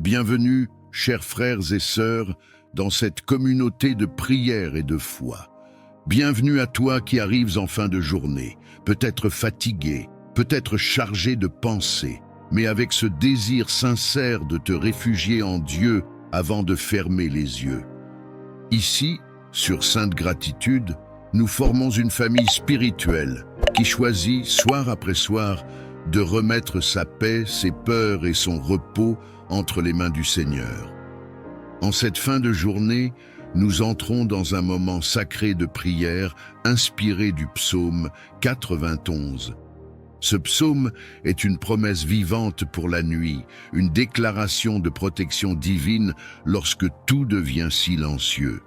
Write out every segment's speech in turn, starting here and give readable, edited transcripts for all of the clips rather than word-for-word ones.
Bienvenue, chers frères et sœurs, dans cette communauté de prière et de foi. Bienvenue à toi qui arrives en fin de journée, peut-être fatigué, peut-être chargé de pensées, mais avec ce désir sincère de te réfugier en Dieu avant de fermer les yeux. Ici, sur Sainte Gratitude, nous formons une famille spirituelle qui choisit, soir après soir, de remettre sa paix, ses peurs et son repos entre les mains du Seigneur. En cette fin de journée, nous entrons dans un moment sacré de prière inspiré du psaume 91. Ce psaume est une promesse vivante pour la nuit, une déclaration de protection divine lorsque tout devient silencieux,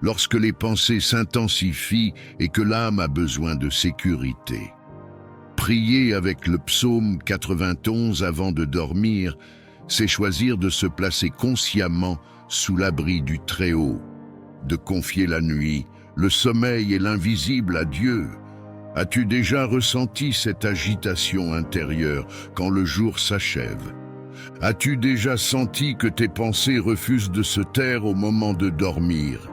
lorsque les pensées s'intensifient et que l'âme a besoin de sécurité. Prier avec le psaume 91 avant de dormir, c'est choisir de se placer consciemment sous l'abri du Très-Haut, de confier la nuit, le sommeil et l'invisible à Dieu. As-tu déjà ressenti cette agitation intérieure quand le jour s'achève? As-tu déjà senti que tes pensées refusent de se taire au moment de dormir?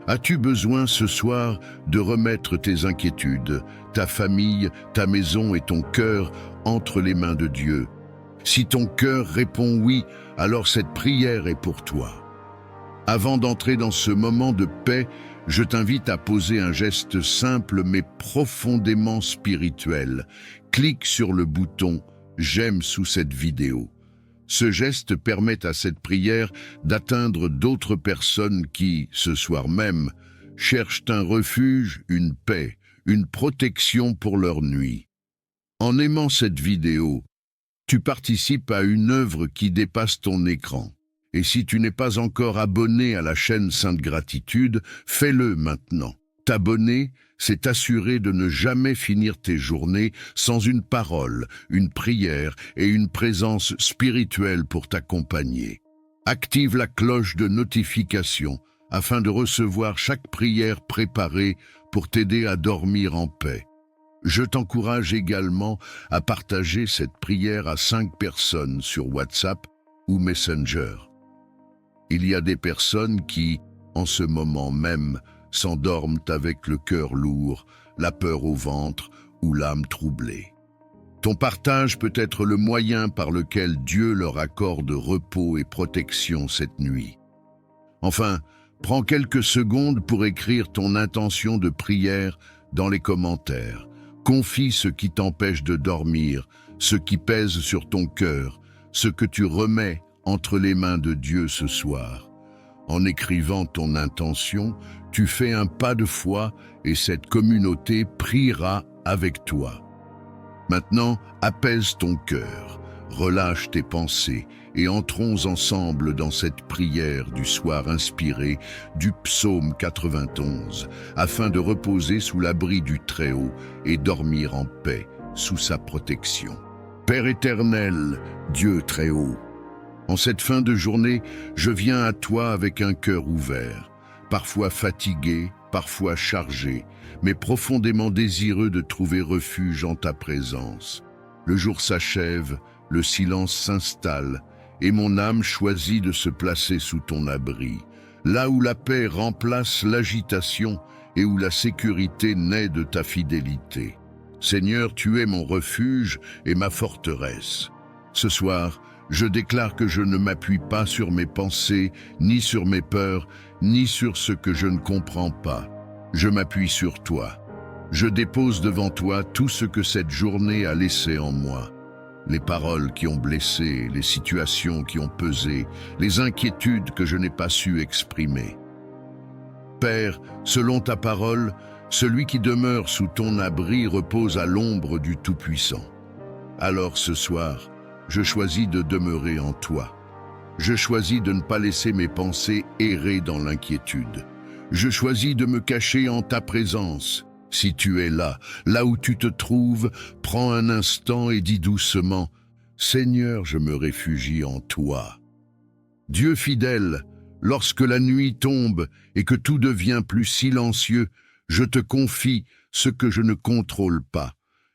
As-tu besoin ce soir de remettre tes inquiétudes, ta famille, ta maison et ton cœur entre les mains de Dieu? Si ton cœur répond oui, alors cette prière est pour toi. Avant d'entrer dans ce moment de paix, je t'invite à poser un geste simple mais profondément spirituel. Clique sur le bouton « J'aime » sous cette vidéo. Ce geste permet à cette prière d'atteindre d'autres personnes qui, ce soir même, cherchent un refuge, une paix, une protection pour leur nuit. En aimant cette vidéo, tu participes à une œuvre qui dépasse ton écran. Et si tu n'es pas encore abonné à la chaîne Sainte Gratitude, fais-le maintenant. T'abonner, c'est t'assurer de ne jamais finir tes journées sans une parole, une prière et une présence spirituelle pour t'accompagner. Active la cloche de notification afin de recevoir chaque prière préparée pour t'aider à dormir en paix. Je t'encourage également à partager cette prière à 5 personnes sur WhatsApp ou Messenger. Il y a des personnes qui, en ce moment même, s'endorment avec le cœur lourd, la peur au ventre ou l'âme troublée. Ton partage peut être le moyen par lequel Dieu leur accorde repos et protection cette nuit. Enfin, prends quelques secondes pour écrire ton intention de prière dans les commentaires. Confie ce qui t'empêche de dormir, ce qui pèse sur ton cœur, ce que tu remets entre les mains de Dieu ce soir. En écrivant ton intention, tu fais un pas de foi et cette communauté priera avec toi. Maintenant, apaise ton cœur, relâche tes pensées et entrons ensemble dans cette prière du soir inspirée du psaume 91, afin de reposer sous l'abri du Très-Haut et dormir en paix sous sa protection. Père éternel, Dieu Très-Haut, en cette fin de journée, je viens à toi avec un cœur ouvert, parfois fatigué, parfois chargé, mais profondément désireux de trouver refuge en ta présence. Le jour s'achève, le silence s'installe, et mon âme choisit de se placer sous ton abri, là où la paix remplace l'agitation et où la sécurité naît de ta fidélité. Seigneur, tu es mon refuge et ma forteresse. Ce soir, je déclare que je ne m'appuie pas sur mes pensées, ni sur mes peurs, ni sur ce que je ne comprends pas. Je m'appuie sur toi. Je dépose devant toi tout ce que cette journée a laissé en moi. Les paroles qui ont blessé, les situations qui ont pesé, les inquiétudes que je n'ai pas su exprimer. Père, selon ta parole, celui qui demeure sous ton abri repose à l'ombre du Tout-Puissant. Alors ce soir, je choisis de demeurer en toi. Je choisis de ne pas laisser mes pensées errer dans l'inquiétude. Je choisis de me cacher en ta présence. Si tu es là, là où tu te trouves, prends un instant et dis doucement « Seigneur, je me réfugie en toi ». Dieu fidèle, lorsque la nuit tombe et que tout devient plus silencieux, je te confie ce que je ne contrôle pas.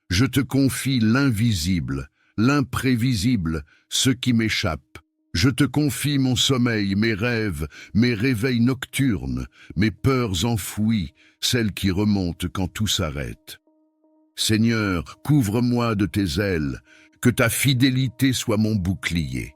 Je te confie l'invisible, l'imprévisible, ce qui m'échappe. Je te confie mon sommeil, mes rêves, mes réveils nocturnes, mes peurs enfouies, celles qui remontent quand tout s'arrête. Seigneur, couvre-moi de tes ailes, que ta fidélité soit mon bouclier,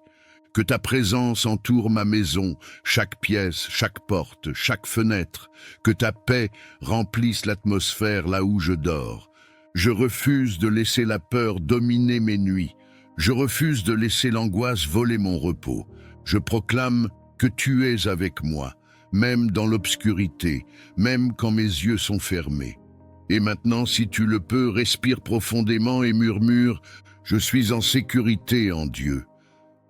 que ta présence entoure ma maison, chaque pièce, chaque porte, chaque fenêtre, que ta paix remplisse l'atmosphère là où je dors. Je refuse de laisser la peur dominer mes nuits. Je refuse de laisser l'angoisse voler mon repos. Je proclame que tu es avec moi, même dans l'obscurité, même quand mes yeux sont fermés. Et maintenant, si tu le peux, respire profondément et murmure « Je suis en sécurité en Dieu ».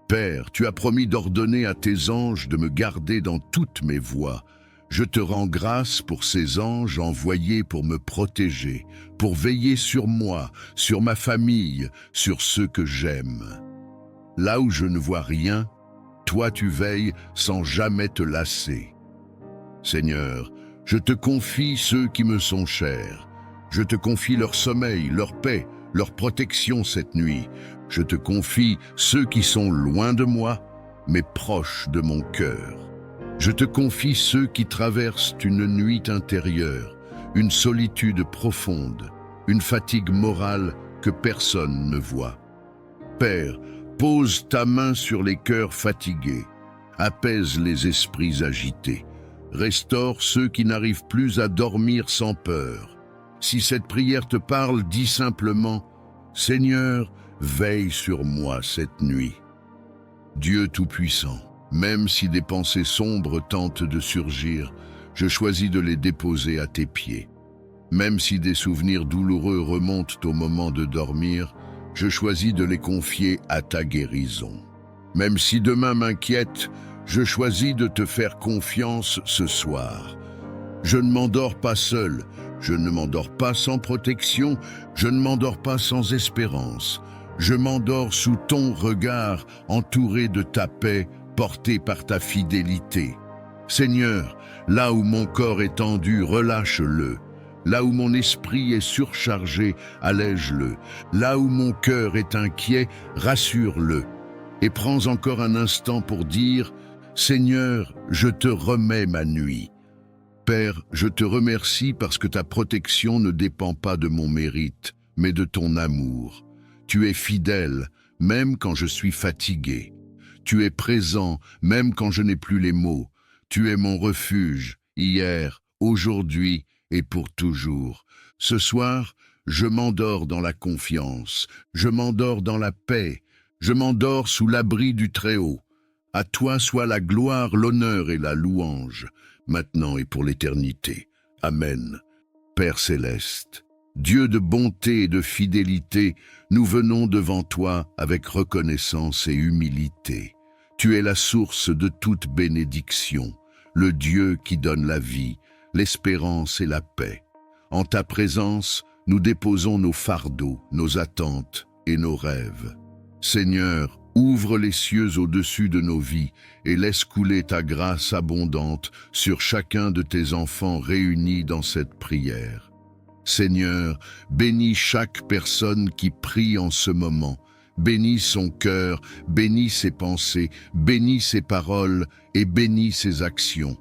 Père, tu as promis d'ordonner à tes anges de me garder dans toutes mes voies. Je te rends grâce pour ces anges envoyés pour me protéger, pour veiller sur moi, sur ma famille, sur ceux que j'aime. Là où je ne vois rien, toi tu veilles sans jamais te lasser. Seigneur, je te confie ceux qui me sont chers. Je te confie leur sommeil, leur paix, leur protection cette nuit. Je te confie ceux qui sont loin de moi, mais proches de mon cœur. Je te confie ceux qui traversent une nuit intérieure, une solitude profonde, une fatigue morale que personne ne voit. Père, pose ta main sur les cœurs fatigués, apaise les esprits agités, restaure ceux qui n'arrivent plus à dormir sans peur. Si cette prière te parle, dis simplement « Seigneur, veille sur moi cette nuit ». Dieu Tout-Puissant, même si des pensées sombres tentent de surgir, je choisis de les déposer à tes pieds. Même si des souvenirs douloureux remontent au moment de dormir, je choisis de les confier à ta guérison. Même si demain m'inquiète, je choisis de te faire confiance ce soir. Je ne m'endors pas seul, je ne m'endors pas sans protection, je ne m'endors pas sans espérance. Je m'endors sous ton regard, entouré de ta paix, porté par ta fidélité. Seigneur, là où mon corps est tendu, relâche-le. Là où mon esprit est surchargé, allège-le. Là où mon cœur est inquiet, rassure-le. Et prends encore un instant pour dire « Seigneur, je te remets ma nuit ». Père, je te remercie parce que ta protection ne dépend pas de mon mérite, mais de ton amour. Tu es fidèle, même quand je suis fatigué. Tu es présent, même quand je n'ai plus les mots. Tu es mon refuge, hier, aujourd'hui et pour toujours. Ce soir, je m'endors dans la confiance, je m'endors dans la paix, je m'endors sous l'abri du Très-Haut. À toi soit la gloire, l'honneur et la louange, maintenant et pour l'éternité. Amen. Père céleste, Dieu de bonté et de fidélité, nous venons devant toi avec reconnaissance et humilité. Tu es la source de toute bénédiction, le Dieu qui donne la vie, l'espérance et la paix. En ta présence, nous déposons nos fardeaux, nos attentes et nos rêves. Seigneur, ouvre les cieux au-dessus de nos vies et laisse couler ta grâce abondante sur chacun de tes enfants réunis dans cette prière. Seigneur, bénis chaque personne qui prie en ce moment. Bénis son cœur, bénis ses pensées, bénis ses paroles et bénis ses actions.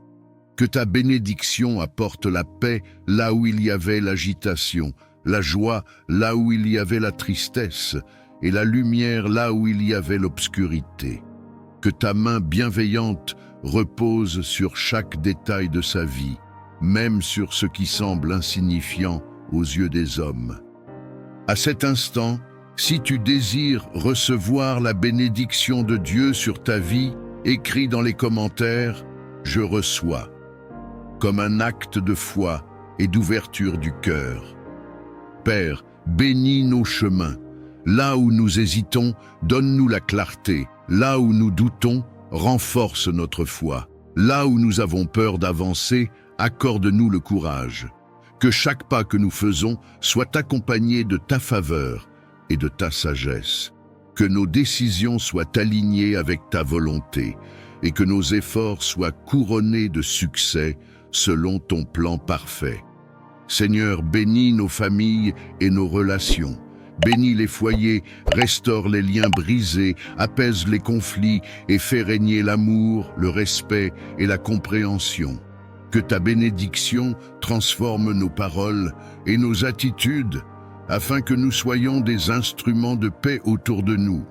Que ta bénédiction apporte la paix là où il y avait l'agitation, la joie là où il y avait la tristesse et la lumière là où il y avait l'obscurité. Que ta main bienveillante repose sur chaque détail de sa vie, même sur ce qui semble insignifiant aux yeux des hommes. À cet instant, si tu désires recevoir la bénédiction de Dieu sur ta vie, écris dans les commentaires « Je reçois » comme un acte de foi et d'ouverture du cœur. Père, bénis nos chemins. Là où nous hésitons, donne-nous la clarté. Là où nous doutons, renforce notre foi. Là où nous avons peur d'avancer, accorde-nous le courage. Que chaque pas que nous faisons soit accompagné de ta faveur et de ta sagesse. Que nos décisions soient alignées avec ta volonté et que nos efforts soient couronnés de succès selon ton plan parfait. Seigneur, bénis nos familles et nos relations. bénis les foyers, restaure les liens brisés, apaise les conflits et fais régner l'amour, le respect et la compréhension. Que ta bénédiction transforme nos paroles et nos attitudes, afin que nous soyons des instruments de paix autour de nous.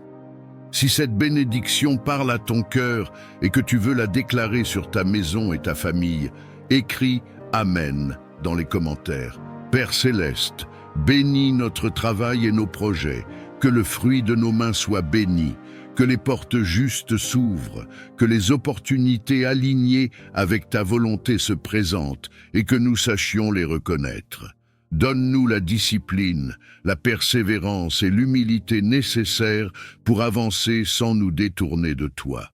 Si cette bénédiction parle à ton cœur et que tu veux la déclarer sur ta maison et ta famille, écris « Amen » dans les commentaires. Père céleste, bénis notre travail et nos projets, que le fruit de nos mains soit béni, que les portes justes s'ouvrent, que les opportunités alignées avec ta volonté se présentent et que nous sachions les reconnaître. Donne-nous la discipline, la persévérance et l'humilité nécessaires pour avancer sans nous détourner de toi.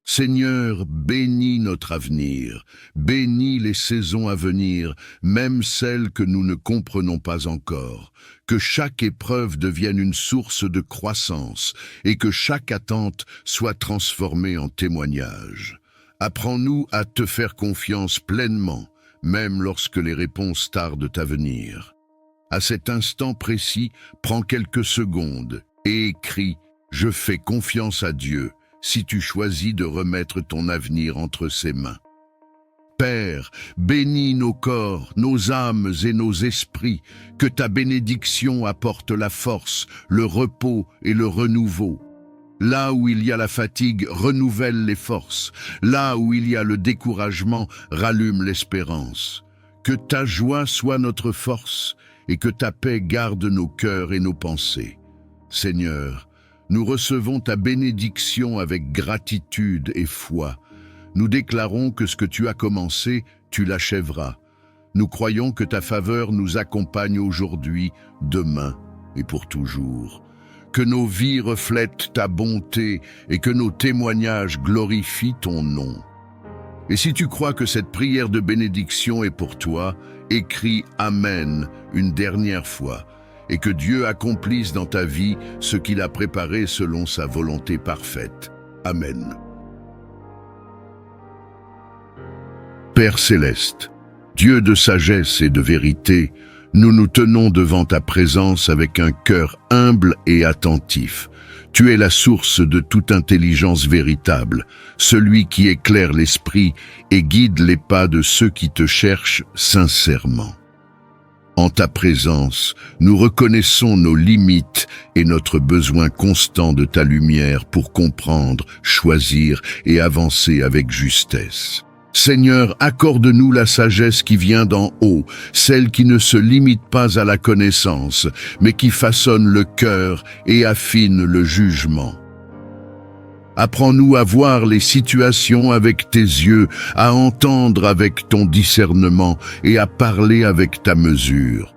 Seigneur, bénis notre avenir, bénis les saisons à venir, même celles que nous ne comprenons pas encore. Que chaque épreuve devienne une source de croissance et que chaque attente soit transformée en témoignage. Apprends-nous à te faire confiance pleinement, même lorsque les réponses tardent à venir. À cet instant précis, prends quelques secondes et écris « Je fais confiance à Dieu » si tu choisis de remettre ton avenir entre ses mains. Père, bénis nos corps, nos âmes et nos esprits, que ta bénédiction apporte la force, le repos et le renouveau. Là où il y a la fatigue, renouvelle les forces. Là où il y a le découragement, rallume l'espérance. Que ta joie soit notre force et que ta paix garde nos cœurs et nos pensées. Seigneur, nous recevons ta bénédiction avec gratitude et foi. Nous déclarons que ce que tu as commencé, tu l'achèveras. Nous croyons que ta faveur nous accompagne aujourd'hui, demain et pour toujours. Que nos vies reflètent ta bonté et que nos témoignages glorifient ton nom. Et si tu crois que cette prière de bénédiction est pour toi, écris « Amen » une dernière fois et que Dieu accomplisse dans ta vie ce qu'il a préparé selon sa volonté parfaite. Amen. Père céleste, Dieu de sagesse et de vérité, nous nous tenons devant ta présence avec un cœur humble et attentif. Tu es la source de toute intelligence véritable, celui qui éclaire l'esprit et guide les pas de ceux qui te cherchent sincèrement. En ta présence, nous reconnaissons nos limites et notre besoin constant de ta lumière pour comprendre, choisir et avancer avec justesse. Seigneur, accorde-nous la sagesse qui vient d'en haut, celle qui ne se limite pas à la connaissance, mais qui façonne le cœur et affine le jugement. Apprends-nous à voir les situations avec tes yeux, à entendre avec ton discernement et à parler avec ta mesure.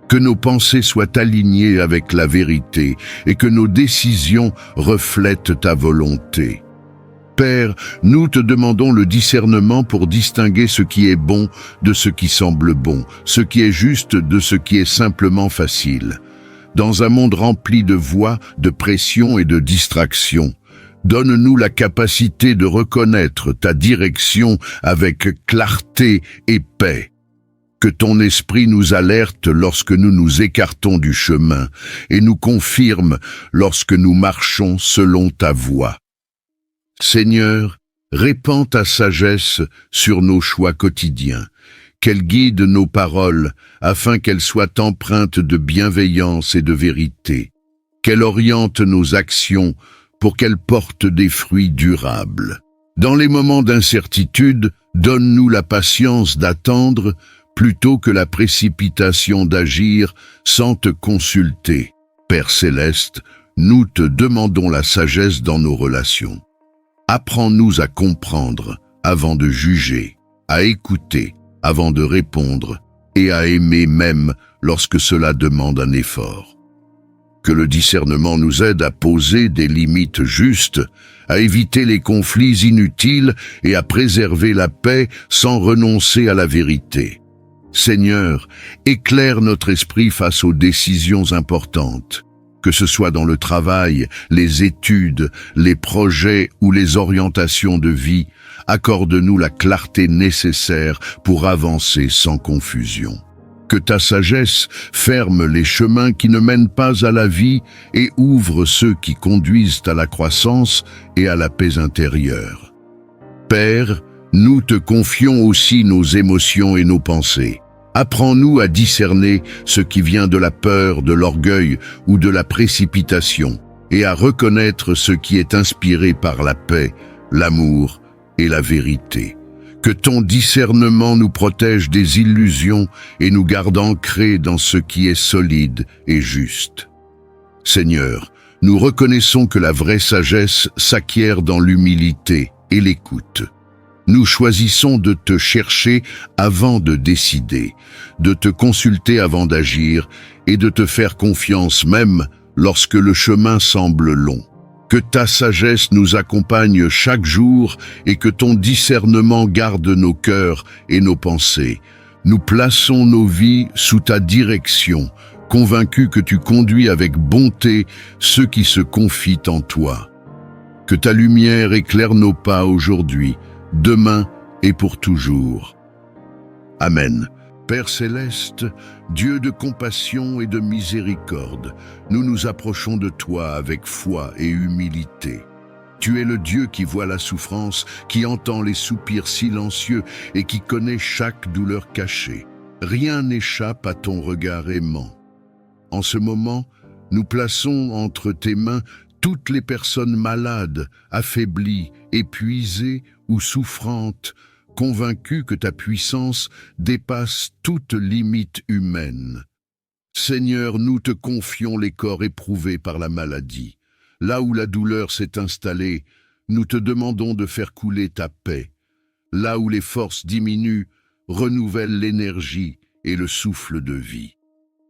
Que nos pensées soient alignées avec la vérité et que nos décisions reflètent ta volonté. Père, nous te demandons le discernement pour distinguer ce qui est bon de ce qui semble bon, ce qui est juste de ce qui est simplement facile. Dans un monde rempli de voix, de pression et de distractions, donne-nous la capacité de reconnaître ta direction avec clarté et paix. Que ton esprit nous alerte lorsque nous nous écartons du chemin et nous confirme lorsque nous marchons selon ta voie. Seigneur, répands ta sagesse sur nos choix quotidiens, qu'elle guide nos paroles afin qu'elles soient empreintes de bienveillance et de vérité, qu'elle oriente nos actions pour qu'elles portent des fruits durables. Dans les moments d'incertitude, donne-nous la patience d'attendre plutôt que la précipitation d'agir sans te consulter. Père céleste, nous te demandons la sagesse dans nos relations. Apprends-nous à comprendre avant de juger, à écouter avant de répondre et à aimer même lorsque cela demande un effort. Que le discernement nous aide à poser des limites justes, à éviter les conflits inutiles et à préserver la paix sans renoncer à la vérité. Seigneur, éclaire notre esprit face aux décisions importantes. Que ce soit dans le travail, les études, les projets ou les orientations de vie, accorde-nous la clarté nécessaire pour avancer sans confusion. Que ta sagesse ferme les chemins qui ne mènent pas à la vie et ouvre ceux qui conduisent à la croissance et à la paix intérieure. Père, nous te confions aussi nos émotions et nos pensées. Apprends-nous à discerner ce qui vient de la peur, de l'orgueil ou de la précipitation, et à reconnaître ce qui est inspiré par la paix, l'amour et la vérité. Que ton discernement nous protège des illusions et nous garde ancrés dans ce qui est solide et juste. Seigneur, nous reconnaissons que la vraie sagesse s'acquiert dans l'humilité et l'écoute. Nous choisissons de te chercher avant de décider, de te consulter avant d'agir et de te faire confiance même lorsque le chemin semble long. Que ta sagesse nous accompagne chaque jour et que ton discernement garde nos cœurs et nos pensées. Nous plaçons nos vies sous ta direction, convaincus que tu conduis avec bonté ceux qui se confient en toi. Que ta lumière éclaire nos pas aujourd'hui, demain et pour toujours. Amen. Père céleste, Dieu de compassion et de miséricorde, nous nous approchons de toi avec foi et humilité. Tu es le Dieu qui voit la souffrance, qui entend les soupirs silencieux et qui connaît chaque douleur cachée. Rien n'échappe à ton regard aimant. En ce moment, nous plaçons entre tes mains toutes les personnes malades, affaiblies, épuisées ou souffrantes, convaincus que ta puissance dépasse toute limite humaine. Seigneur, nous te confions les corps éprouvés par la maladie. Là où la douleur s'est installée, nous te demandons de faire couler ta paix. Là où les forces diminuent, renouvelle l'énergie et le souffle de vie.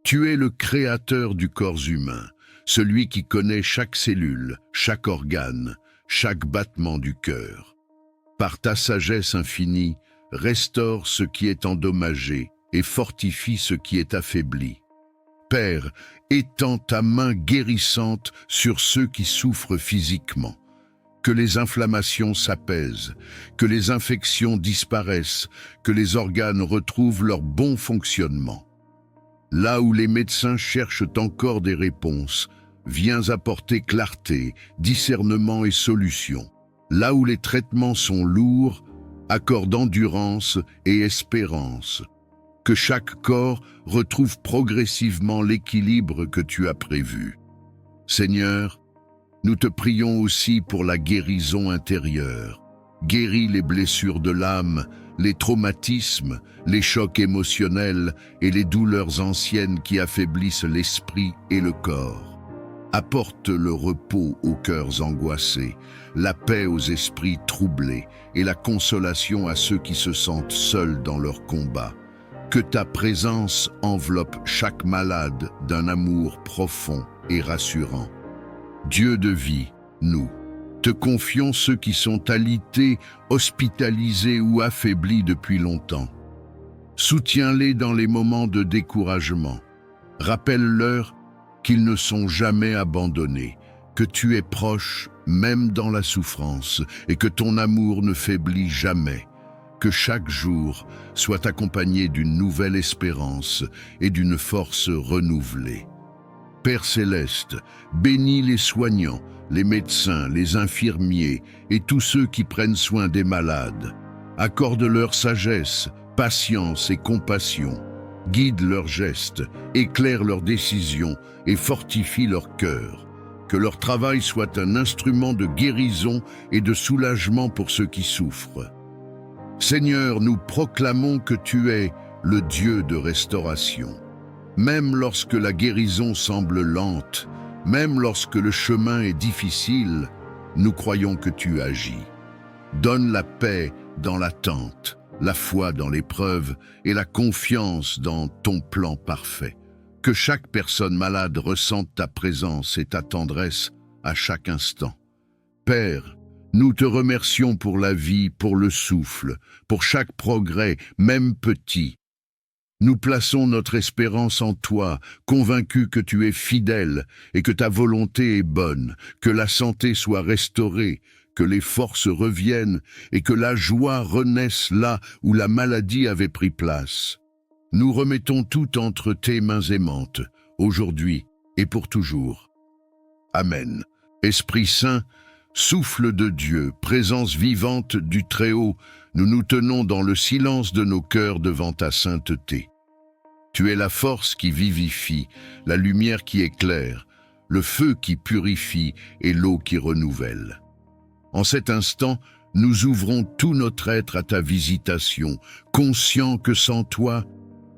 Tu es le créateur du corps humain, celui qui connaît chaque cellule, chaque organe, chaque battement du cœur. Par ta sagesse infinie, restaure ce qui est endommagé et fortifie ce qui est affaibli. Père, étends ta main guérissante sur ceux qui souffrent physiquement. Que les inflammations s'apaisent, que les infections disparaissent, que les organes retrouvent leur bon fonctionnement. Là où les médecins cherchent encore des réponses, viens apporter clarté, discernement et solution. Là où les traitements sont lourds, accorde endurance et espérance. Que chaque corps retrouve progressivement l'équilibre que tu as prévu. Seigneur, nous te prions aussi pour la guérison intérieure. Guéris les blessures de l'âme, les traumatismes, les chocs émotionnels et les douleurs anciennes qui affaiblissent l'esprit et le corps. Apporte le repos aux cœurs angoissés, la paix aux esprits troublés et la consolation à ceux qui se sentent seuls dans leur combat. Que ta présence enveloppe chaque malade d'un amour profond et rassurant. Dieu de vie, nous te confions ceux qui sont alités, hospitalisés ou affaiblis depuis longtemps. Soutiens-les dans les moments de découragement. Rappelle-leur qu'ils ne sont jamais abandonnés, que tu es proche même dans la souffrance et que ton amour ne faiblit jamais. Que chaque jour soit accompagné d'une nouvelle espérance et d'une force renouvelée. Père céleste, bénis les soignants, les médecins, les infirmiers et tous ceux qui prennent soin des malades. Accorde-leur sagesse, patience et compassion. Guide leurs gestes, éclaire leurs décisions et fortifie leur cœur. Que leur travail soit un instrument de guérison et de soulagement pour ceux qui souffrent. Seigneur, nous proclamons que tu es le Dieu de restauration. Même lorsque la guérison semble lente, même lorsque le chemin est difficile, nous croyons que tu agis. Donne la paix dans l'attente, la foi dans l'épreuve et la confiance dans ton plan parfait. Que chaque personne malade ressente ta présence et ta tendresse à chaque instant. Père, nous te remercions pour la vie, pour le souffle, pour chaque progrès, même petit. Nous plaçons notre espérance en toi, convaincus que tu es fidèle et que ta volonté est bonne, que la santé soit restaurée, que les forces reviennent et que la joie renaisse là où la maladie avait pris place. Nous remettons tout entre tes mains aimantes, aujourd'hui et pour toujours. Amen. Esprit Saint, souffle de Dieu, présence vivante du Très-Haut, nous nous tenons dans le silence de nos cœurs devant ta sainteté. Tu es la force qui vivifie, la lumière qui éclaire, le feu qui purifie et l'eau qui renouvelle. En cet instant, nous ouvrons tout notre être à ta visitation, conscients que sans toi,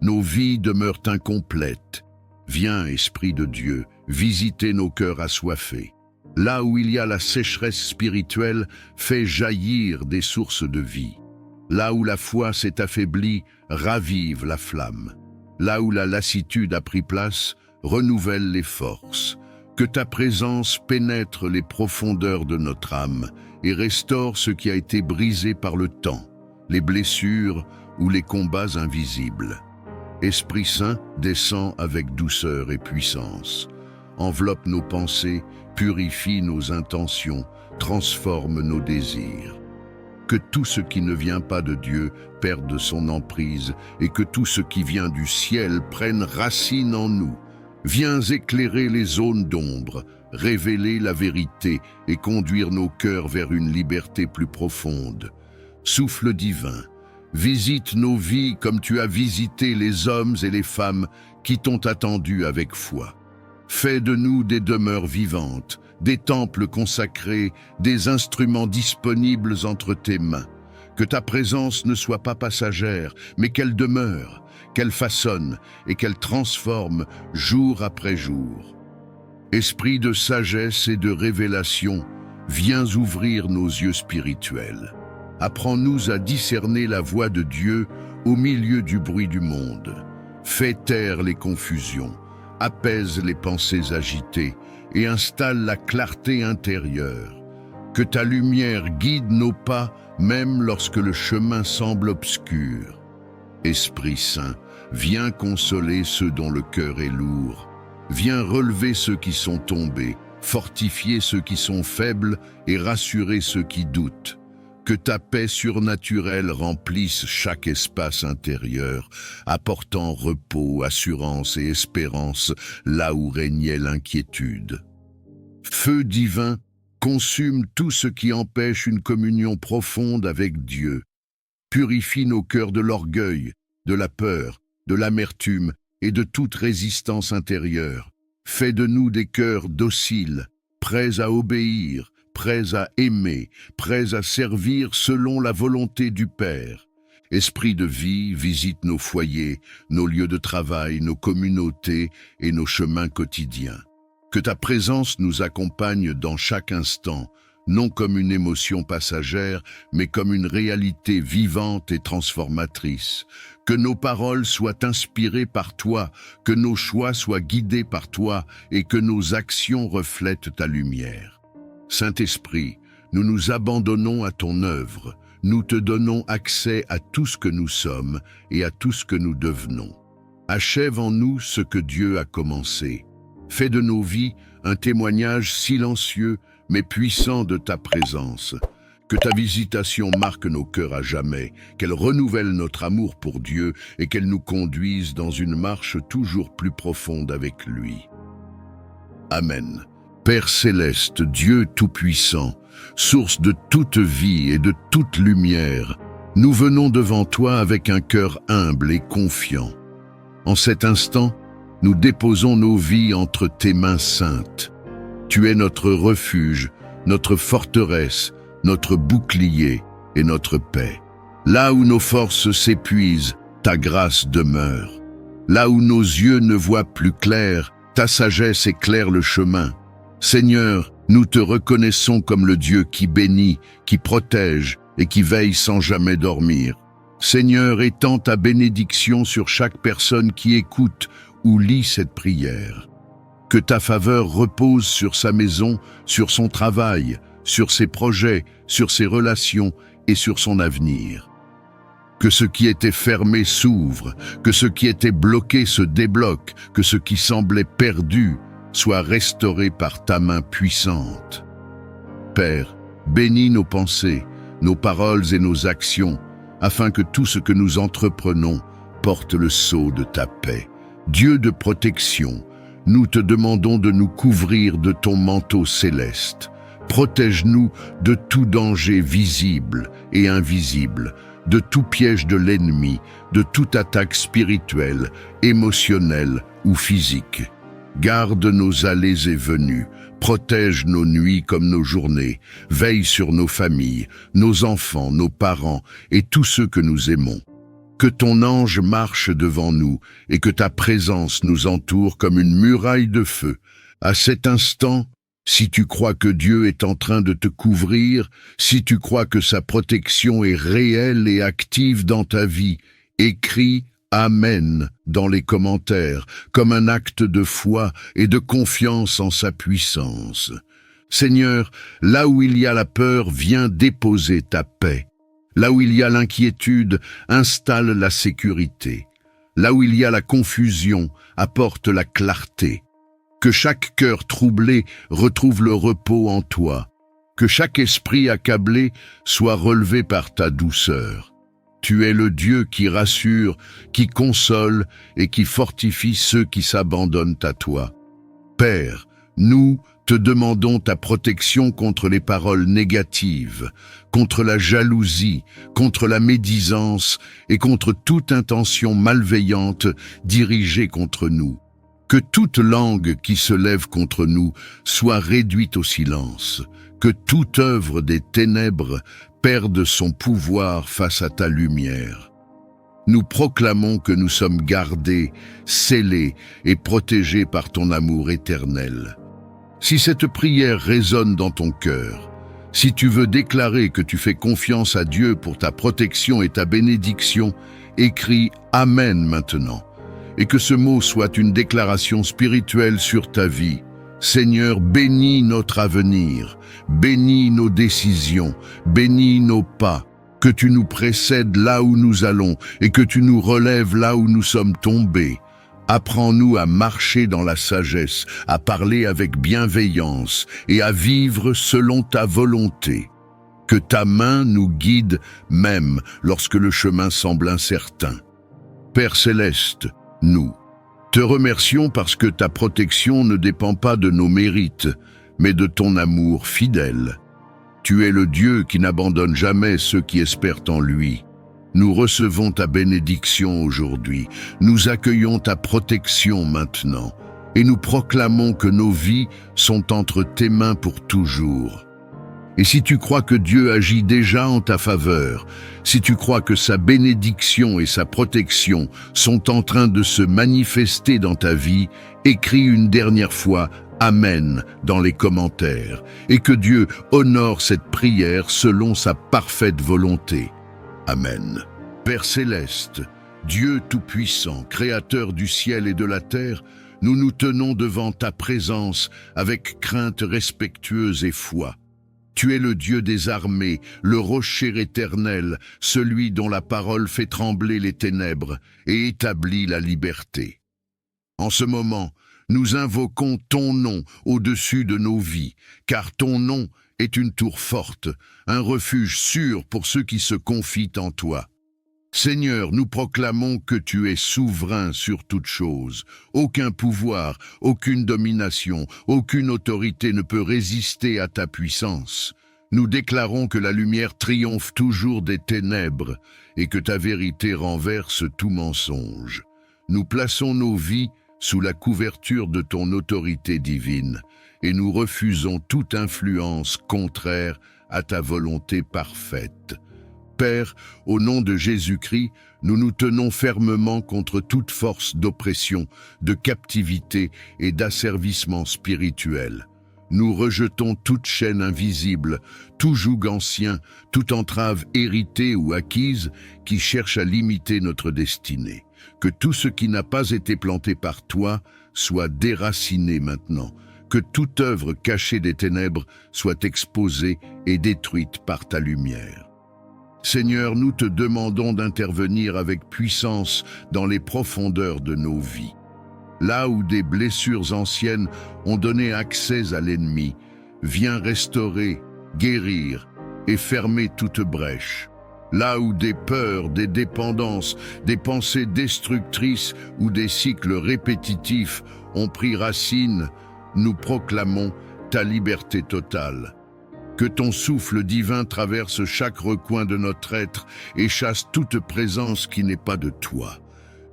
nos vies demeurent incomplètes. Viens, Esprit de Dieu, visiter nos cœurs assoiffés. Là où il y a la sécheresse spirituelle, fais jaillir des sources de vie. Là où la foi s'est affaiblie, ravive la flamme. Là où la lassitude a pris place, renouvelle les forces. Que ta présence pénètre les profondeurs de notre âme et restaure ce qui a été brisé par le temps, les blessures ou les combats invisibles. Esprit Saint, descend avec douceur et puissance. Enveloppe nos pensées, purifie nos intentions, transforme nos désirs. Que tout ce qui ne vient pas de Dieu perde son emprise et que tout ce qui vient du ciel prenne racine en nous. Viens éclairer les zones d'ombre, révéler la vérité et conduire nos cœurs vers une liberté plus profonde. Souffle divin, visite nos vies comme tu as visité les hommes et les femmes qui t'ont attendu avec foi. Fais de nous des demeures vivantes, des temples consacrés, des instruments disponibles entre tes mains. Que ta présence ne soit pas passagère, mais qu'elle demeure, qu'elle façonne et qu'elle transforme jour après jour. Esprit de sagesse et de révélation, viens ouvrir nos yeux spirituels. Apprends-nous à discerner la voix de Dieu au milieu du bruit du monde. Fais taire les confusions, apaise les pensées agitées et installe la clarté intérieure. Que ta lumière guide nos pas, même lorsque le chemin semble obscur. Esprit Saint, viens consoler ceux dont le cœur est lourd. Viens relever ceux qui sont tombés, fortifier ceux qui sont faibles et rassurer ceux qui doutent. Que ta paix surnaturelle remplisse chaque espace intérieur, apportant repos, assurance et espérance là où régnait l'inquiétude. Feu divin, consume tout ce qui empêche une communion profonde avec Dieu. Purifie nos cœurs de l'orgueil, de la peur, de l'amertume et de toute résistance intérieure. Fais de nous des cœurs dociles, prêts à obéir, prêts à aimer, prêts à servir selon la volonté du Père. Esprit de vie, visite nos foyers, nos lieux de travail, nos communautés et nos chemins quotidiens. Que ta présence nous accompagne dans chaque instant, non comme une émotion passagère, mais comme une réalité vivante et transformatrice. Que nos paroles soient inspirées par toi, que nos choix soient guidés par toi et que nos actions reflètent ta lumière. Saint-Esprit, nous nous abandonnons à ton œuvre, nous te donnons accès à tout ce que nous sommes et à tout ce que nous devenons. Achève en nous ce que Dieu a commencé. Fais de nos vies un témoignage silencieux mais puissant de ta présence. Que ta visitation marque nos cœurs à jamais, qu'elle renouvelle notre amour pour Dieu et qu'elle nous conduise dans une marche toujours plus profonde avec lui. Amen. Père céleste, Dieu tout-puissant, source de toute vie et de toute lumière, nous venons devant toi avec un cœur humble et confiant. En cet instant, nous déposons nos vies entre tes mains saintes. Tu es notre refuge, notre forteresse, notre bouclier et notre paix. Là où nos forces s'épuisent, ta grâce demeure. Là où nos yeux ne voient plus clair, ta sagesse éclaire le chemin. Seigneur, nous te reconnaissons comme le Dieu qui bénit, qui protège et qui veille sans jamais dormir. Seigneur, étends ta bénédiction sur chaque personne qui écoute ou lit cette prière. Que ta faveur repose sur sa maison, sur son travail, sur ses projets, sur ses relations et sur son avenir. Que ce qui était fermé s'ouvre, que ce qui était bloqué se débloque, que ce qui semblait perdu soit restauré par ta main puissante. Père, bénis nos pensées, nos paroles et nos actions, afin que tout ce que nous entreprenons porte le sceau de ta paix. Dieu de protection, nous te demandons de nous couvrir de ton manteau céleste. Protège-nous de tout danger visible et invisible, de tout piège de l'ennemi, de toute attaque spirituelle, émotionnelle ou physique. Garde nos allées et venues, protège nos nuits comme nos journées, veille sur nos familles, nos enfants, nos parents et tous ceux que nous aimons. Que ton ange marche devant nous et que ta présence nous entoure comme une muraille de feu. À cet instant, si tu crois que Dieu est en train de te couvrir, si tu crois que sa protection est réelle et active dans ta vie, écris Amen dans les commentaires, comme un acte de foi et de confiance en sa puissance. Seigneur, là où il y a la peur, viens déposer ta paix. Là où il y a l'inquiétude, installe la sécurité. Là où il y a la confusion, apporte la clarté. Que chaque cœur troublé retrouve le repos en toi. Que chaque esprit accablé soit relevé par ta douceur. Tu es le Dieu qui rassure, qui console et qui fortifie ceux qui s'abandonnent à toi. Père, nous te demandons ta protection contre les paroles négatives, contre la jalousie, contre la médisance et contre toute intention malveillante dirigée contre nous. Que toute langue qui se lève contre nous soit réduite au silence. Que toute œuvre des ténèbres perde son pouvoir face à ta lumière. Nous proclamons que nous sommes gardés, scellés et protégés par ton amour éternel. Si cette prière résonne dans ton cœur, si tu veux déclarer que tu fais confiance à Dieu pour ta protection et ta bénédiction, écris Amen maintenant, et que ce mot soit une déclaration spirituelle sur ta vie. Seigneur, bénis notre avenir, bénis nos décisions, bénis nos pas, que tu nous précèdes là où nous allons et que tu nous relèves là où nous sommes tombés. Apprends-nous à marcher dans la sagesse, à parler avec bienveillance et à vivre selon ta volonté. Que ta main nous guide même lorsque le chemin semble incertain. Père céleste, nous te remercions parce que ta protection ne dépend pas de nos mérites, mais de ton amour fidèle. Tu es le Dieu qui n'abandonne jamais ceux qui espèrent en lui. Nous recevons ta bénédiction aujourd'hui, nous accueillons ta protection maintenant, et nous proclamons que nos vies sont entre tes mains pour toujours. Et si tu crois que Dieu agit déjà en ta faveur, si tu crois que sa bénédiction et sa protection sont en train de se manifester dans ta vie, écris une dernière fois Amen dans les commentaires, et que Dieu honore cette prière selon sa parfaite volonté. Amen. Père céleste, Dieu tout-puissant, créateur du ciel et de la terre, nous nous tenons devant ta présence avec crainte respectueuse et foi. Tu es le Dieu des armées, le rocher éternel, celui dont la parole fait trembler les ténèbres et établit la liberté. En ce moment, nous invoquons ton nom au-dessus de nos vies, car ton nom est une tour forte, un refuge sûr pour ceux qui se confient en toi. Seigneur, nous proclamons que tu es souverain sur toute chose. Aucun pouvoir, aucune domination, aucune autorité ne peut résister à ta puissance. Nous déclarons que la lumière triomphe toujours des ténèbres et que ta vérité renverse tout mensonge. Nous plaçons nos vies sous la couverture de ton autorité divine et nous refusons toute influence contraire à ta volonté parfaite. Père, au nom de Jésus-Christ, nous nous tenons fermement contre toute force d'oppression, de captivité et d'asservissement spirituel. Nous rejetons toute chaîne invisible, tout joug ancien, toute entrave héritée ou acquise qui cherche à limiter notre destinée. Que tout ce qui n'a pas été planté par toi soit déraciné maintenant. Que toute œuvre cachée des ténèbres soit exposée et détruite par ta lumière. Seigneur, nous te demandons d'intervenir avec puissance dans les profondeurs de nos vies. Là où des blessures anciennes ont donné accès à l'ennemi, viens restaurer, guérir et fermer toute brèche. Là où des peurs, des dépendances, des pensées destructrices ou des cycles répétitifs ont pris racine, nous proclamons ta liberté totale. Que ton souffle divin traverse chaque recoin de notre être et chasse toute présence qui n'est pas de toi.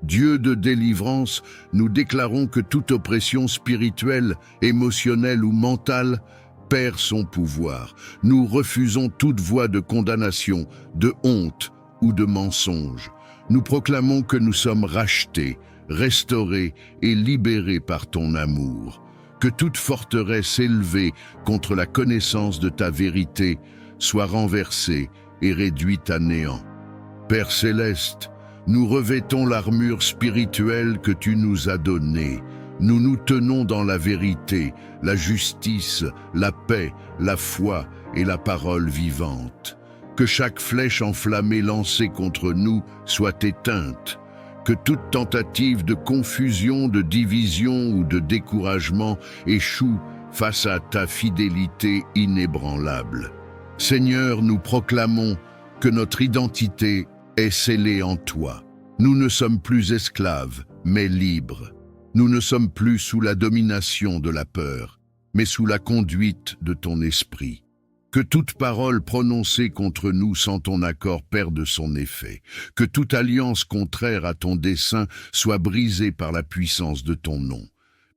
Dieu de délivrance, nous déclarons que toute oppression spirituelle, émotionnelle ou mentale perd son pouvoir. Nous refusons toute voie de condamnation, de honte ou de mensonge. Nous proclamons que nous sommes rachetés, restaurés et libérés par ton amour. Que toute forteresse élevée contre la connaissance de ta vérité soit renversée et réduite à néant. Père céleste, nous revêtons l'armure spirituelle que tu nous as donnée. Nous nous tenons dans la vérité, la justice, la paix, la foi et la parole vivante. Que chaque flèche enflammée lancée contre nous soit éteinte. Que toute tentative de confusion, de division ou de découragement échoue face à ta fidélité inébranlable. Seigneur, nous proclamons que notre identité est scellée en toi. Nous ne sommes plus esclaves, mais libres. Nous ne sommes plus sous la domination de la peur, mais sous la conduite de ton esprit. Que toute parole prononcée contre nous sans ton accord perde son effet. Que toute alliance contraire à ton dessein soit brisée par la puissance de ton nom.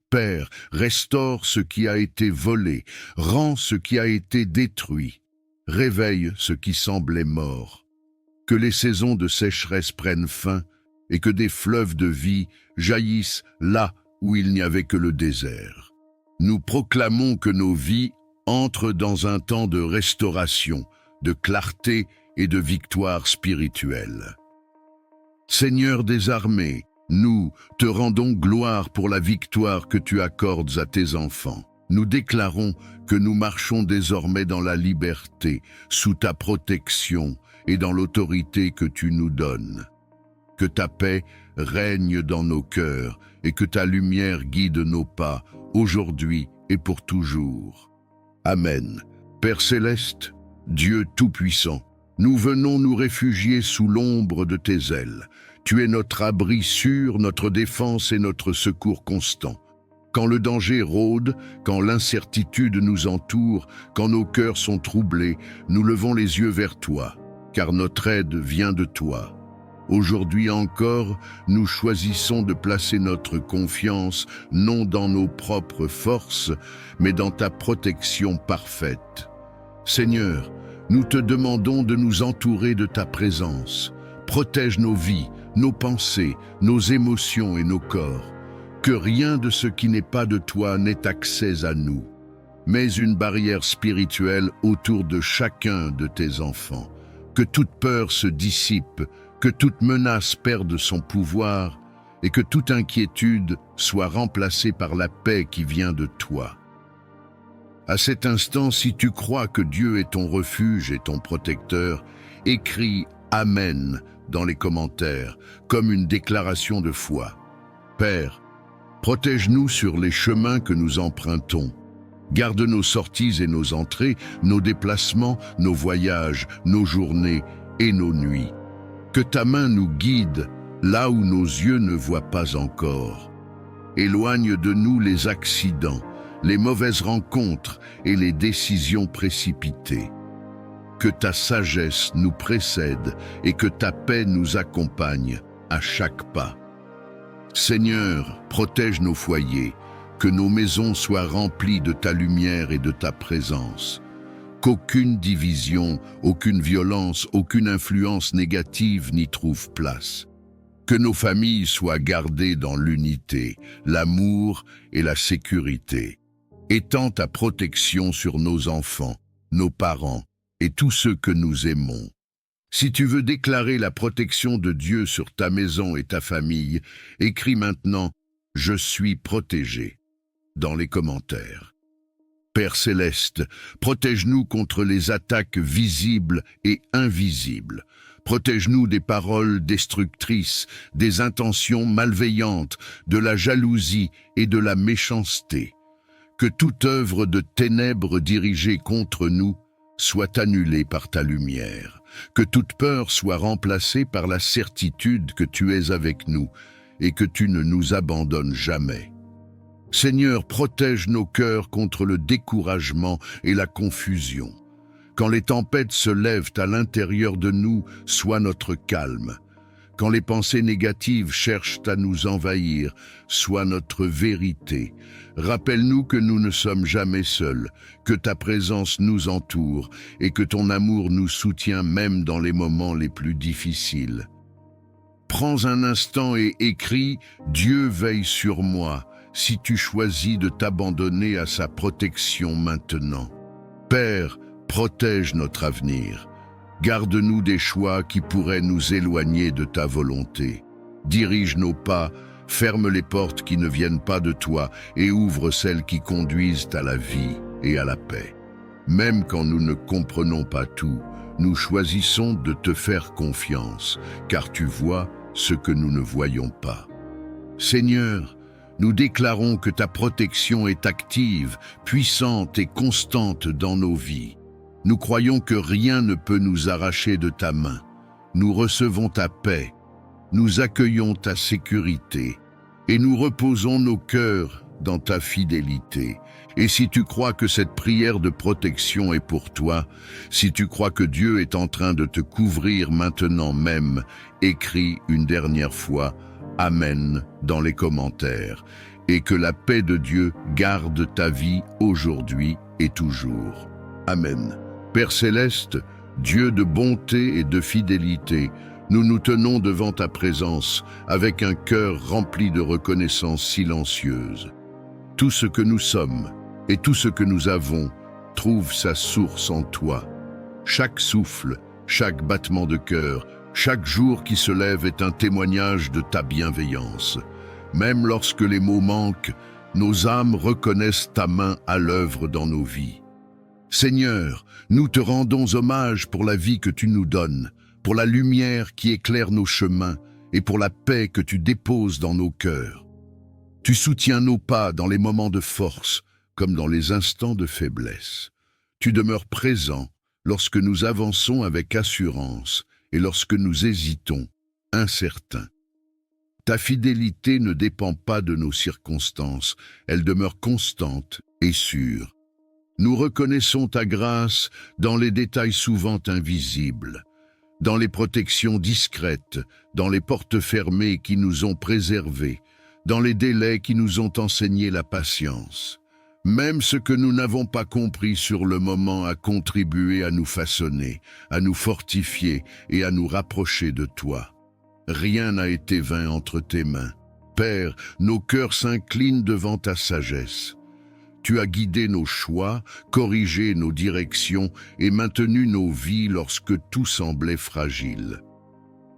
Père, restaure ce qui a été volé, rends ce qui a été détruit, réveille ce qui semblait mort. Que les saisons de sécheresse prennent fin et que des fleuves de vie jaillissent là où il n'y avait que le désert. Nous proclamons que nos vies entrent dans un temps de restauration, de clarté et de victoire spirituelle. Seigneur des armées, nous te rendons gloire pour la victoire que tu accordes à tes enfants. Nous déclarons que nous marchons désormais dans la liberté, sous ta protection et dans l'autorité que tu nous donnes. Que ta paix règne dans nos cœurs et que ta lumière guide nos pas, aujourd'hui et pour toujours. Amen. Père céleste, Dieu tout-puissant, nous venons nous réfugier sous l'ombre de tes ailes. Tu es notre abri sûr, notre défense et notre secours constant. Quand le danger rôde, quand l'incertitude nous entoure, quand nos cœurs sont troublés, nous levons les yeux vers toi, car notre aide vient de toi. Aujourd'hui encore, nous choisissons de placer notre confiance non dans nos propres forces, mais dans ta protection parfaite. Seigneur, nous te demandons de nous entourer de ta présence. Protège nos vies, nos pensées, nos émotions et nos corps. Que rien de ce qui n'est pas de toi n'ait accès à nous. Mets une barrière spirituelle autour de chacun de tes enfants. Que toute peur se dissipe, que toute menace perde son pouvoir et que toute inquiétude soit remplacée par la paix qui vient de toi. À cet instant, si tu crois que Dieu est ton refuge et ton protecteur, écris « Amen » dans les commentaires, comme une déclaration de foi. Père, protège-nous sur les chemins que nous empruntons. Garde nos sorties et nos entrées, nos déplacements, nos voyages, nos journées et nos nuits. Que ta main nous guide là où nos yeux ne voient pas encore. Éloigne de nous les accidents, les mauvaises rencontres et les décisions précipitées. Que ta sagesse nous précède et que ta paix nous accompagne à chaque pas. Seigneur, protège nos foyers, que nos maisons soient remplies de ta lumière et de ta présence. Qu'aucune division, aucune violence, aucune influence négative n'y trouve place. Que nos familles soient gardées dans l'unité, l'amour et la sécurité. Étends ta protection sur nos enfants, nos parents et tous ceux que nous aimons. Si tu veux déclarer la protection de Dieu sur ta maison et ta famille, écris maintenant « Je suis protégé » dans les commentaires. Père céleste, protège-nous contre les attaques visibles et invisibles. Protège-nous des paroles destructrices, des intentions malveillantes, de la jalousie et de la méchanceté. Que toute œuvre de ténèbres dirigée contre nous soit annulée par ta lumière, que toute peur soit remplacée par la certitude que tu es avec nous et que tu ne nous abandonnes jamais. Seigneur, protège nos cœurs contre le découragement et la confusion. Quand les tempêtes se lèvent à l'intérieur de nous, sois notre calme. Quand les pensées négatives cherchent à nous envahir, sois notre vérité. Rappelle-nous que nous ne sommes jamais seuls, que ta présence nous entoure et que ton amour nous soutient même dans les moments les plus difficiles. Prends un instant et écris « Dieu veille sur moi » si tu choisis de t'abandonner à sa protection maintenant. Père, protège notre avenir. Garde-nous des choix qui pourraient nous éloigner de ta volonté. Dirige nos pas, ferme les portes qui ne viennent pas de toi et ouvre celles qui conduisent à la vie et à la paix. Même quand nous ne comprenons pas tout, nous choisissons de te faire confiance, car tu vois ce que nous ne voyons pas. Seigneur, nous déclarons que ta protection est active, puissante et constante dans nos vies. Nous croyons que rien ne peut nous arracher de ta main. Nous recevons ta paix, nous accueillons ta sécurité et nous reposons nos cœurs dans ta fidélité. Et si tu crois que cette prière de protection est pour toi, si tu crois que Dieu est en train de te couvrir maintenant même, écris une dernière fois « Amen » dans les commentaires et que la paix de Dieu garde ta vie aujourd'hui et toujours. Amen. Père céleste, Dieu de bonté et de fidélité, nous nous tenons devant ta présence avec un cœur rempli de reconnaissance silencieuse. Tout ce que nous sommes et tout ce que nous avons trouve sa source en toi. Chaque souffle, chaque battement de cœur, chaque jour qui se lève est un témoignage de ta bienveillance. Même lorsque les mots manquent, nos âmes reconnaissent ta main à l'œuvre dans nos vies. Seigneur, nous te rendons hommage pour la vie que tu nous donnes, pour la lumière qui éclaire nos chemins et pour la paix que tu déposes dans nos cœurs. Tu soutiens nos pas dans les moments de force comme dans les instants de faiblesse. Tu demeures présent lorsque nous avançons avec assurance et lorsque nous hésitons, incertains. Ta fidélité ne dépend pas de nos circonstances, elle demeure constante et sûre. Nous reconnaissons ta grâce dans les détails souvent invisibles, dans les protections discrètes, dans les portes fermées qui nous ont préservés, dans les délais qui nous ont enseigné la patience. Même ce que nous n'avons pas compris sur le moment a contribué à nous façonner, à nous fortifier et à nous rapprocher de toi. Rien n'a été vain entre tes mains. Père, nos cœurs s'inclinent devant ta sagesse. Tu as guidé nos choix, corrigé nos directions et maintenu nos vies lorsque tout semblait fragile.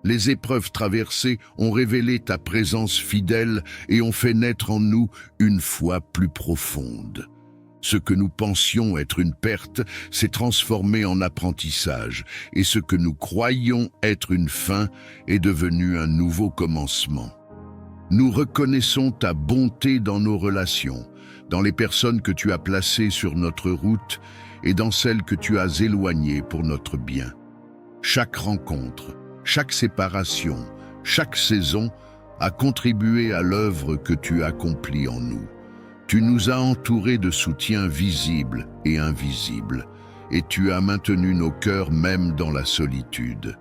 Les épreuves traversées ont révélé ta présence fidèle et ont fait naître en nous une foi plus profonde. Ce que nous pensions être une perte s'est transformé en apprentissage et ce que nous croyions être une fin est devenu un nouveau commencement. Nous reconnaissons ta bonté dans nos relations, dans les personnes que tu as placées sur notre route et dans celles que tu as éloignées pour notre bien. Chaque rencontre, chaque séparation, chaque saison a contribué à l'œuvre que tu accomplis en nous. Tu nous as entourés de soutien visible et invisible, et tu as maintenu nos cœurs même dans la solitude.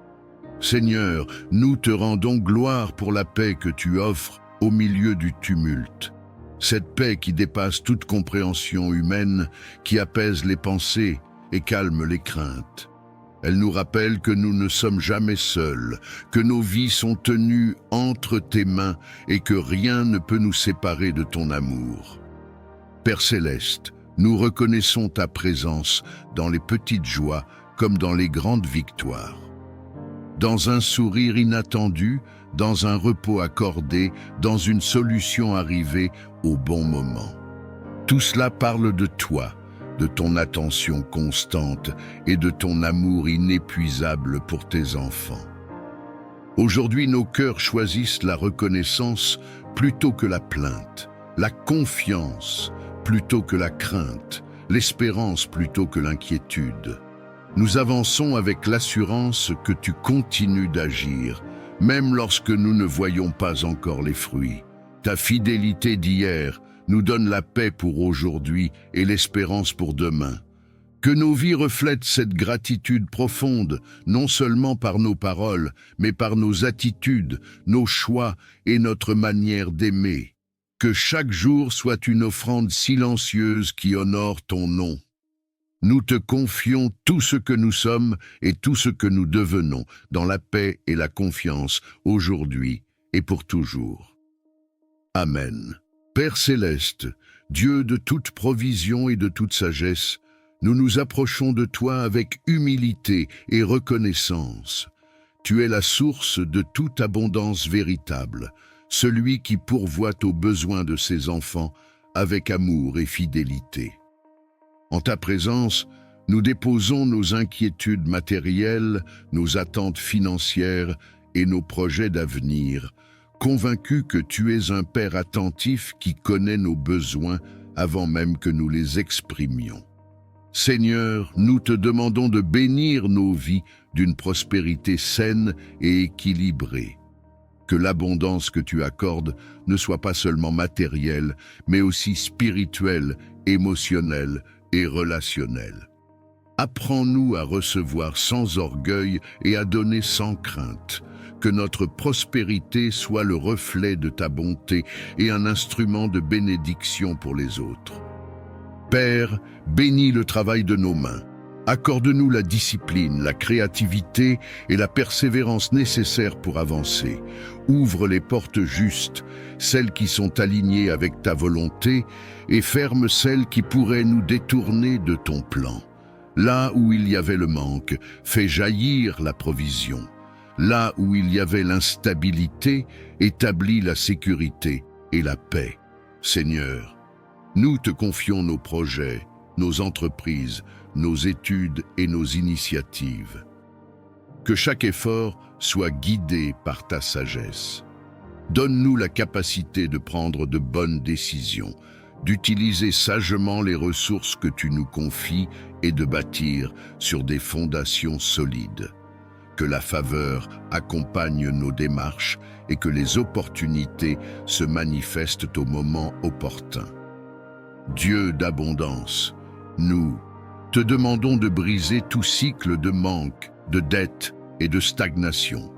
Seigneur, nous te rendons gloire pour la paix que tu offres au milieu du tumulte. Cette paix qui dépasse toute compréhension humaine, qui apaise les pensées et calme les craintes. Elle nous rappelle que nous ne sommes jamais seuls, que nos vies sont tenues entre tes mains et que rien ne peut nous séparer de ton amour. Père céleste, nous reconnaissons ta présence dans les petites joies comme dans les grandes victoires. Dans un sourire inattendu, dans un repos accordé, dans une solution arrivée au bon moment. Tout cela parle de toi, de ton attention constante et de ton amour inépuisable pour tes enfants. Aujourd'hui, nos cœurs choisissent la reconnaissance plutôt que la plainte, la confiance plutôt que la crainte, l'espérance plutôt que l'inquiétude. Nous avançons avec l'assurance que tu continues d'agir, même lorsque nous ne voyons pas encore les fruits. Ta fidélité d'hier nous donne la paix pour aujourd'hui et l'espérance pour demain. Que nos vies reflètent cette gratitude profonde, non seulement par nos paroles, mais par nos attitudes, nos choix et notre manière d'aimer. Que chaque jour soit une offrande silencieuse qui honore ton nom. Nous te confions tout ce que nous sommes et tout ce que nous devenons dans la paix et la confiance aujourd'hui et pour toujours. Amen. Père céleste, Dieu de toute provision et de toute sagesse, nous nous approchons de toi avec humilité et reconnaissance. Tu es la source de toute abondance véritable, celui qui pourvoit aux besoins de ses enfants avec amour et fidélité. En ta présence, nous déposons nos inquiétudes matérielles, nos attentes financières et nos projets d'avenir, convaincus que tu es un Père attentif qui connaît nos besoins avant même que nous les exprimions. Seigneur, nous te demandons de bénir nos vies d'une prospérité saine et équilibrée. Que l'abondance que tu accordes ne soit pas seulement matérielle, mais aussi spirituelle, émotionnelle et relationnelle. Apprends-nous à recevoir sans orgueil et à donner sans crainte. Que notre prospérité soit le reflet de ta bonté et un instrument de bénédiction pour les autres. Père, bénis le travail de nos mains. Accorde-nous la discipline, la créativité et la persévérance nécessaires pour avancer. Ouvre les portes justes, celles qui sont alignées avec ta volonté, et ferme celles qui pourraient nous détourner de ton plan. Là où il y avait le manque, fais jaillir la provision. Là où il y avait l'instabilité, établis la sécurité et la paix. Seigneur, nous te confions nos projets, nos entreprises, nos études et nos initiatives. Que chaque effort soit guidé par ta sagesse. Donne-nous la capacité de prendre de bonnes décisions, d'utiliser sagement les ressources que tu nous confies et de bâtir sur des fondations solides. Que la faveur accompagne nos démarches et que les opportunités se manifestent au moment opportun. Dieu d'abondance, nous te demandons de briser tout cycle de manque, de dette et de stagnation.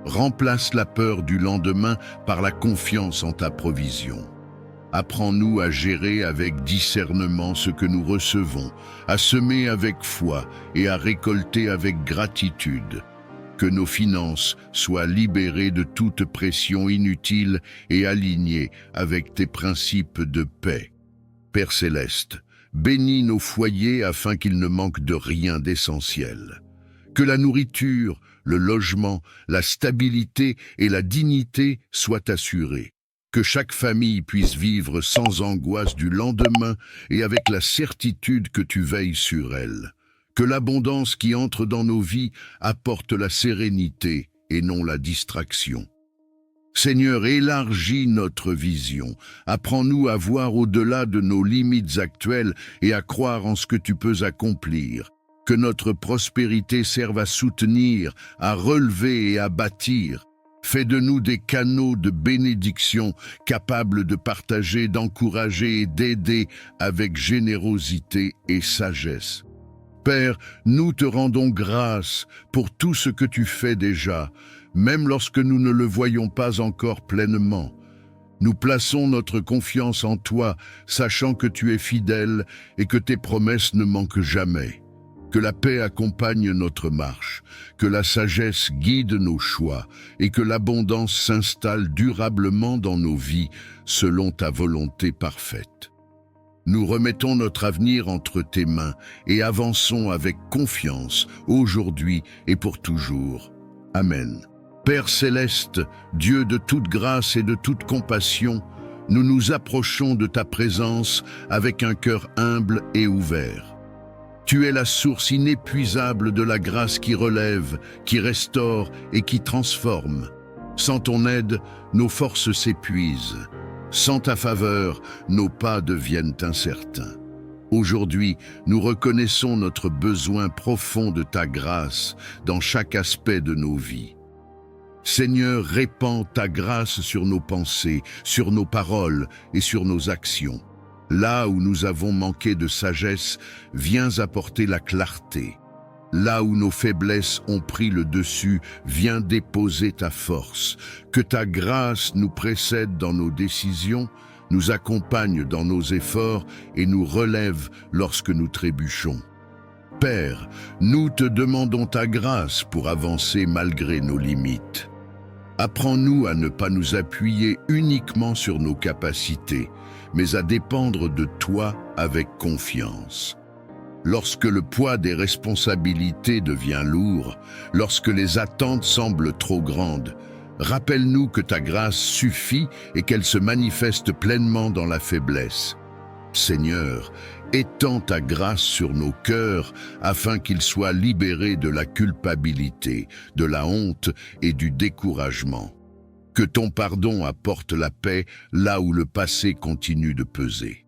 Remplace la peur du lendemain par la confiance en ta provision. Apprends-nous à gérer avec discernement ce que nous recevons, à semer avec foi et à récolter avec gratitude. Que nos finances soient libérées de toute pression inutile et alignées avec tes principes de paix. Père céleste, bénis nos foyers afin qu'ils ne manquent de rien d'essentiel. Que la nourriture, le logement, la stabilité et la dignité soient assurés. Que chaque famille puisse vivre sans angoisse du lendemain et avec la certitude que tu veilles sur elle. Que l'abondance qui entre dans nos vies apporte la sérénité et non la distraction. Seigneur, élargis notre vision. Apprends-nous à voir au-delà de nos limites actuelles et à croire en ce que tu peux accomplir. Que notre prospérité serve à soutenir, à relever et à bâtir. Fais de nous des canaux de bénédiction capables de partager, d'encourager et d'aider avec générosité et sagesse. Père, nous te rendons grâce pour tout ce que tu fais déjà, même lorsque nous ne le voyons pas encore pleinement. Nous plaçons notre confiance en toi, sachant que tu es fidèle et que tes promesses ne manquent jamais. Que la paix accompagne notre marche, que la sagesse guide nos choix et que l'abondance s'installe durablement dans nos vies selon ta volonté parfaite. Nous remettons notre avenir entre tes mains et avançons avec confiance aujourd'hui et pour toujours. Amen. Père céleste, Dieu de toute grâce et de toute compassion, nous nous approchons de ta présence avec un cœur humble et ouvert. Tu es la source inépuisable de la grâce qui relève, qui restaure et qui transforme. Sans ton aide, nos forces s'épuisent. Sans ta faveur, nos pas deviennent incertains. Aujourd'hui, nous reconnaissons notre besoin profond de ta grâce dans chaque aspect de nos vies. Seigneur, répands ta grâce sur nos pensées, sur nos paroles et sur nos actions. Là où nous avons manqué de sagesse, viens apporter la clarté. Là où nos faiblesses ont pris le dessus, viens déposer ta force. Que ta grâce nous précède dans nos décisions, nous accompagne dans nos efforts et nous relève lorsque nous trébuchons. Père, nous te demandons ta grâce pour avancer malgré nos limites. Apprends-nous à ne pas nous appuyer uniquement sur nos capacités, mais à dépendre de toi avec confiance. Lorsque le poids des responsabilités devient lourd, lorsque les attentes semblent trop grandes, rappelle-nous que ta grâce suffit et qu'elle se manifeste pleinement dans la faiblesse. Seigneur, étends ta grâce sur nos cœurs afin qu'ils soient libérés de la culpabilité, de la honte et du découragement. Que ton pardon apporte la paix là où le passé continue de peser.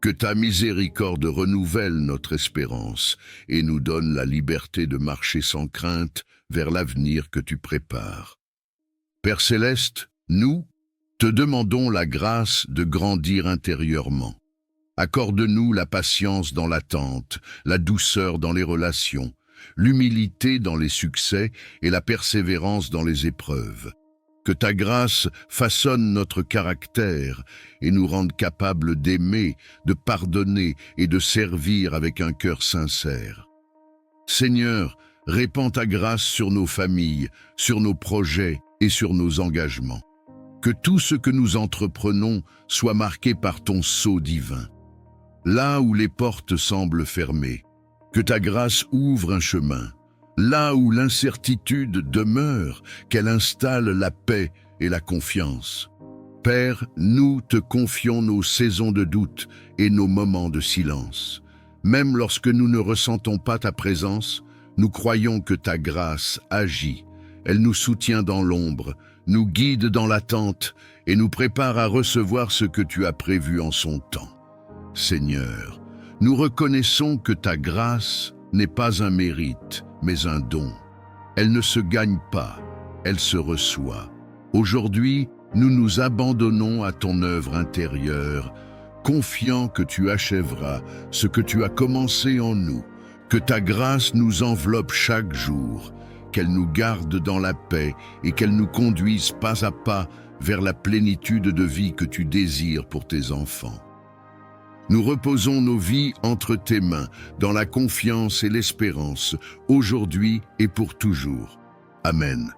Que ta miséricorde renouvelle notre espérance et nous donne la liberté de marcher sans crainte vers l'avenir que tu prépares. Père céleste, nous te demandons la grâce de grandir intérieurement. Accorde-nous la patience dans l'attente, la douceur dans les relations, l'humilité dans les succès et la persévérance dans les épreuves. Que ta grâce façonne notre caractère et nous rende capables d'aimer, de pardonner et de servir avec un cœur sincère. Seigneur, répands ta grâce sur nos familles, sur nos projets et sur nos engagements. Que tout ce que nous entreprenons soit marqué par ton sceau divin. Là où les portes semblent fermées, que ta grâce ouvre un chemin. Là où l'incertitude demeure, qu'elle installe la paix et la confiance. Père, nous te confions nos saisons de doute et nos moments de silence. Même lorsque nous ne ressentons pas ta présence, nous croyons que ta grâce agit. Elle nous soutient dans l'ombre, nous guide dans l'attente et nous prépare à recevoir ce que tu as prévu en son temps. Seigneur, nous reconnaissons que ta grâce n'est pas un mérite, mais un don. Elle ne se gagne pas, elle se reçoit. Aujourd'hui, nous nous abandonnons à ton œuvre intérieure, confiant que tu achèveras ce que tu as commencé en nous, que ta grâce nous enveloppe chaque jour, qu'elle nous garde dans la paix et qu'elle nous conduise pas à pas vers la plénitude de vie que tu désires pour tes enfants. Nous reposons nos vies entre tes mains, dans la confiance et l'espérance, aujourd'hui et pour toujours. Amen.